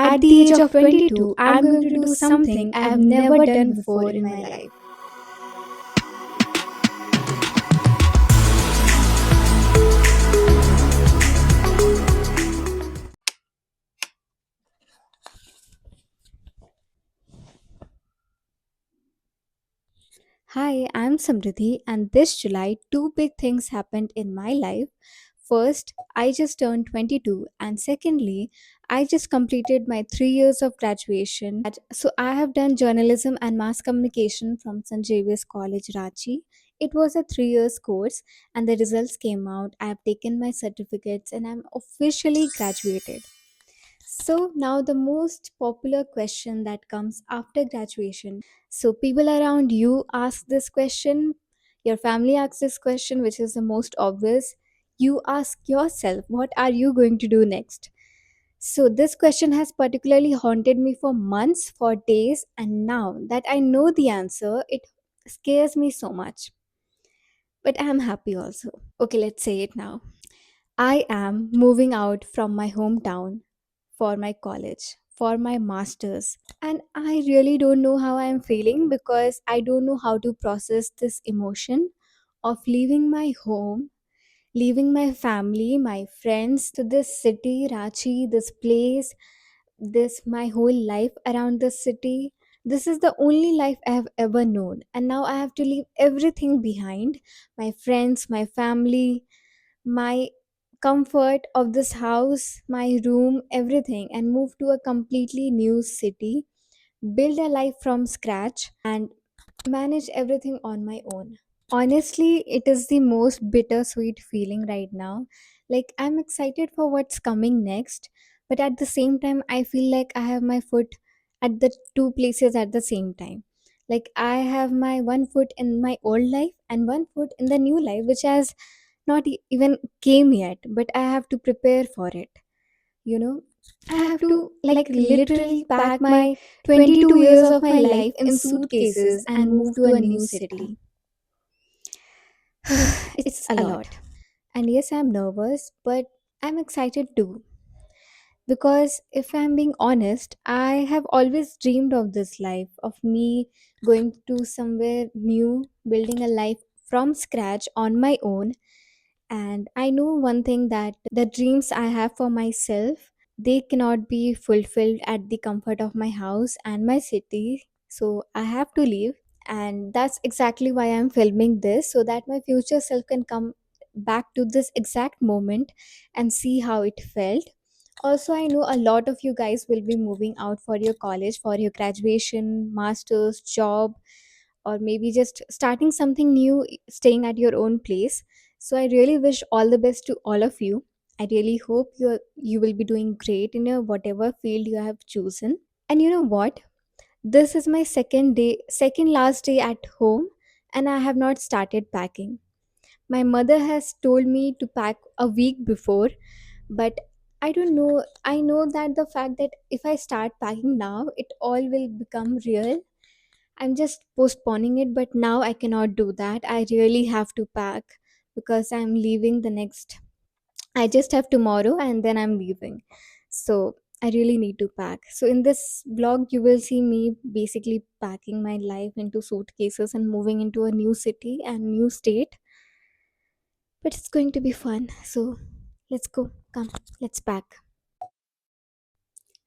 At the age of 22, I'm going to do something I have never done before in my life. Hi, I'm Samriddhi, and this July, two big things happened in my life. First, I just turned 22, and secondly, I just completed my 3 years of graduation. So, I have done journalism and mass communication from St. Xavier's College, Ranchi. It was a 3 years course, and the results came out. I have taken my certificates, and I'm officially graduated. So, now the most popular question that comes after graduation. So, people around you ask this question, your family asks this question, which is the most obvious. You ask yourself, what are you going to do next? So, this question has particularly haunted me for months, for days, and now that I know the answer, it scares me so much. But I'm happy also. Okay, let's say it now. I am moving out from my hometown for my college, for my master's. And I really don't know how I'm feeling because I don't know how to process this emotion of leaving my home, leaving my family, my friends to this city, Rachi, this place, this my whole life around this city. This is the only life I have ever known. And now I have to leave everything behind, my friends, my family, my comfort of this house, my room, everything, and move to a completely new city, build a life from scratch, and manage everything on my own. Honestly, it is the most bittersweet feeling right now. Like, I'm excited for what's coming next, but at the same time, I feel like I have my foot at the two places at the same time. Like, I have my one foot in my old life and one foot in the new life, which has not even came yet, but I have to prepare for it. You know, I have to like literally pack my 22 years of my life in suitcases and move to a new city. It's a lot. And yes, I'm nervous, but I'm excited too. Because if I'm being honest, I have always dreamed of this life, of me going to somewhere new, building a life from scratch on my own. And I know one thing, that the dreams I have for myself, they cannot be fulfilled at the comfort of my house and my city. So I have to leave. And that's exactly why I'm filming this, so that my future self can come back to this exact moment and see how it felt. Also, I know a lot of you guys will be moving out for your college, for your graduation, masters, job, or maybe just starting something new, staying at your own place. So I really wish all the best to all of you. I really hope you will be doing great in your whatever field you have chosen. And you know what? This is my second last day at home, and I have not started packing. My mother has told me to pack a week before, but I don't know. I know that the fact that if I start packing now, it all will become real. I'm just postponing it, but now I cannot do that. I really have to pack because I'm leaving the next. I just have tomorrow and then I'm leaving. So I really need to pack. So in this vlog, you will see me basically packing my life into suitcases and moving into a new city and new state. But it's going to be fun. So let's go. Come, let's pack.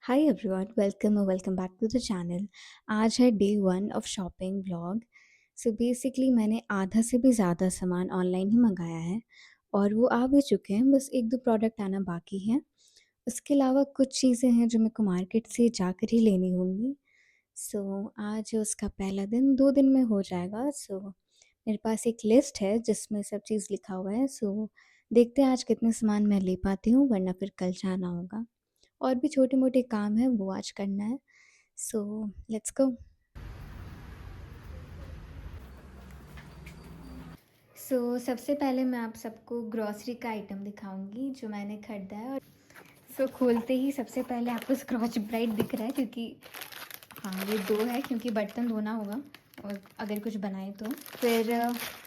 Hi everyone, welcome or welcome back to the channel. आज है day one of shopping vlog. So basically मैंने आधा से भी ज़्यादा सामान online ही मंगाया है और वो आ भी चुके हैं. बस एक दो प्रोडक्ट आना बाकी है. उसके अलावा कुछ चीज़ें हैं जो मेरे को मार्केट से जाकर ही लेनी होंगी. सो आज उसका पहला दिन, 2 दिन में हो जाएगा. सो मेरे पास एक लिस्ट है जिसमें सब चीज़ लिखा हुआ है. सो देखते हैं आज कितने सामान मैं ले पाती हूँ, वरना फिर कल जाना होगा. और भी छोटे-मोटे काम हैं, वो आज करना है. So let's go. सो सबसे पहले मैं आप सबको ग्रॉसरी का आइटम दिखाऊँगी जो मैंने खरीदा है. और सो खोलते ही सबसे पहले आपको स्कॉच ब्राइट दिख रहा है, क्योंकि हाँ, ये 2 है क्योंकि बर्तन धोना होगा और अगर कुछ बनाए तो. फिर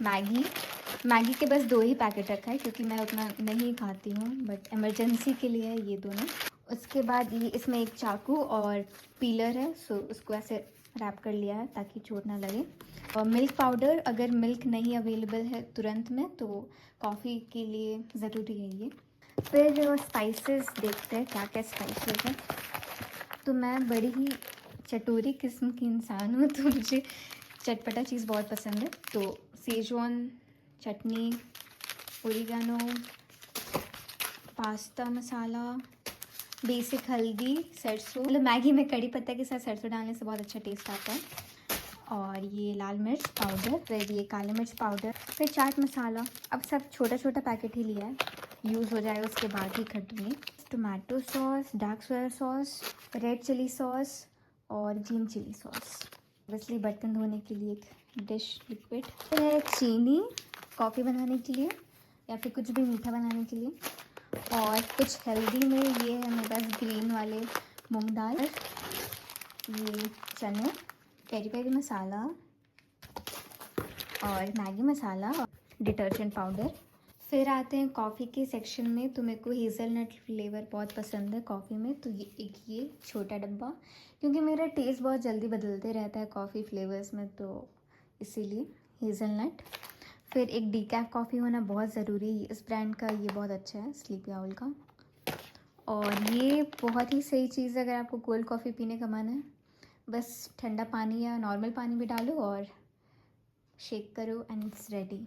मैगी के बस 2 ही पैकेट रखा है क्योंकि मैं उतना नहीं खाती हूँ, बट इमरजेंसी के लिए है ये दोनों. उसके बाद ये इसमें एक चाकू और पीलर है, सो उसको ऐसे रैप कर लिया है ताकि चोट ना लगे। और मिल्क पाउडर, अगर मिल्क नहीं अवेलेबल है तुरंत में तो कॉफ़ी के लिए ज़रूरी है ये। फिर स्पाइसेस देखते हैं क्या क्या स्पाइसेस हैं। तो मैं बड़ी ही चटोरी किस्म की इंसान हूँ, तो मुझे चटपटा चीज़ बहुत पसंद है। तो सेजवान चटनी, ओरिगानो, पास्ता मसाला, बेसिक हल्दी, सरसों, मतलब मैगी में कड़ी पत्ता के साथ सरसों डालने से बहुत अच्छा टेस्ट आता है। और ये लाल मिर्च पाउडर, फिर ये काली मिर्च पाउडर, फिर चाट मसाला। अब सब छोटा छोटा पैकेट ही लिया है, यूज़ हो जाएगा उसके बाद ही खरीदूँगी। Tomato sauce, dark soya sauce, red chilli sauce और ग्रीन चिली सॉस। ऑब्वियसली बर्तन धोने के लिए एक डिश लिक्विड। फिर है चीनी कॉफ़ी बनाने के लिए या फिर कुछ भी मीठा बनाने के लिए। और कुछ हेल्दी में ये है मेरे पास ग्रीन वाले मूंग दाल, ये चने, पेरी पेरी मसाला और मैगी मसाला और डिटर्जेंट पाउडर। फिर आते हैं कॉफ़ी के सेक्शन में। तो मेरे को हेज़लनट फ्लेवर बहुत पसंद है कॉफ़ी में, तो ये छोटा डब्बा, क्योंकि मेरा टेस्ट बहुत जल्दी बदलते रहता है कॉफ़ी फ्लेवर्स में, तो इसीलिए हेज़लनट। फिर एक डीकैफ कॉफ़ी होना बहुत ज़रूरी है, इस ब्रांड का ये बहुत अच्छा है, स्लीपी आउल का। और ये बहुत ही सही चीज़ है अगर आपको कोल्ड कॉफ़ी पीने का मन है। बस ठंडा पानी या नॉर्मल पानी भी डालो और शेक करो एंड इट्स रेडी।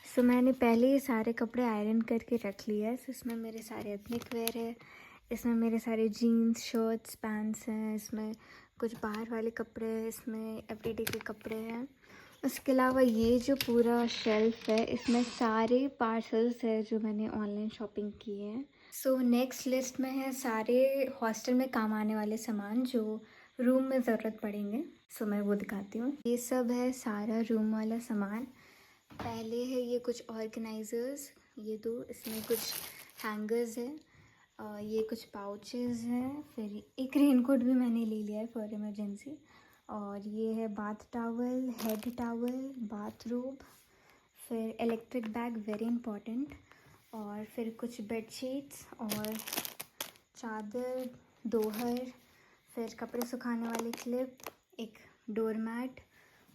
सो मैंने पहले ये सारे कपड़े आयरन करके रख लिया है। इसमें मेरे सारे एथनिक वेयर है, इसमें मेरे सारे जीन्स, शर्ट्स, पैंट्स हैं, इसमें कुछ बाहर वाले कपड़े हैं, इसमें एवरीडे के कपड़े हैं। उसके अलावा ये जो पूरा शेल्फ है इसमें सारे पार्सल्स है जो मैंने ऑनलाइन शॉपिंग किए हैं। सो नेक्स्ट लिस्ट में है सारे हॉस्टल में काम आने वाले सामान जो रूम में ज़रूरत पड़ेंगे। सो मैं वो दिखाती हूँ। ये सब है सारा रूम वाला सामान। पहले है ये कुछ ऑर्गेनाइज़र्स, ये दो, इसमें कुछ हैंगर्स है, ये कुछ पाउचेस हैं। फिर एक रेनकोट भी मैंने ले लिया है फॉर इमरजेंसी। और ये है bath towel, head towel, bathrobe, फिर इलेक्ट्रिक बैग वेरी इंपॉर्टेंट, और फिर कुछ बेडशीट्स और चादर, दोहर, फिर कपड़े सुखाने वाली क्लिप, एक डोरमैट,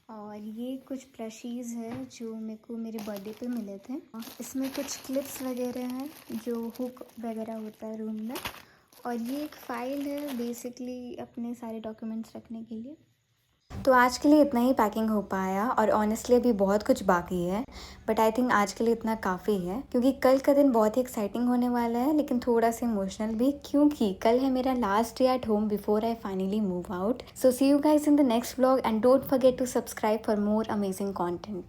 और ये कुछ प्लशीज़ है जो मेरे को मेरे बर्थडे पे मिले थे। इसमें कुछ क्लिप्स वगैरह हैं जो हुक वगैरह होता है रूम में। और ये एक फ़ाइल है बेसिकली अपने सारे डॉक्यूमेंट्स रखने के लिए। तो आज के लिए इतना ही पैकिंग हो पाया, और ऑनेस्टली अभी बहुत कुछ बाकी है, बट आई थिंक आज के लिए इतना काफ़ी है, क्योंकि कल का दिन बहुत ही एक्साइटिंग होने वाला है, लेकिन थोड़ा सा इमोशनल भी, क्योंकि कल है मेरा last day at home before I finally move out. So see you guys in the next vlog and don't forget to subscribe for more amazing content.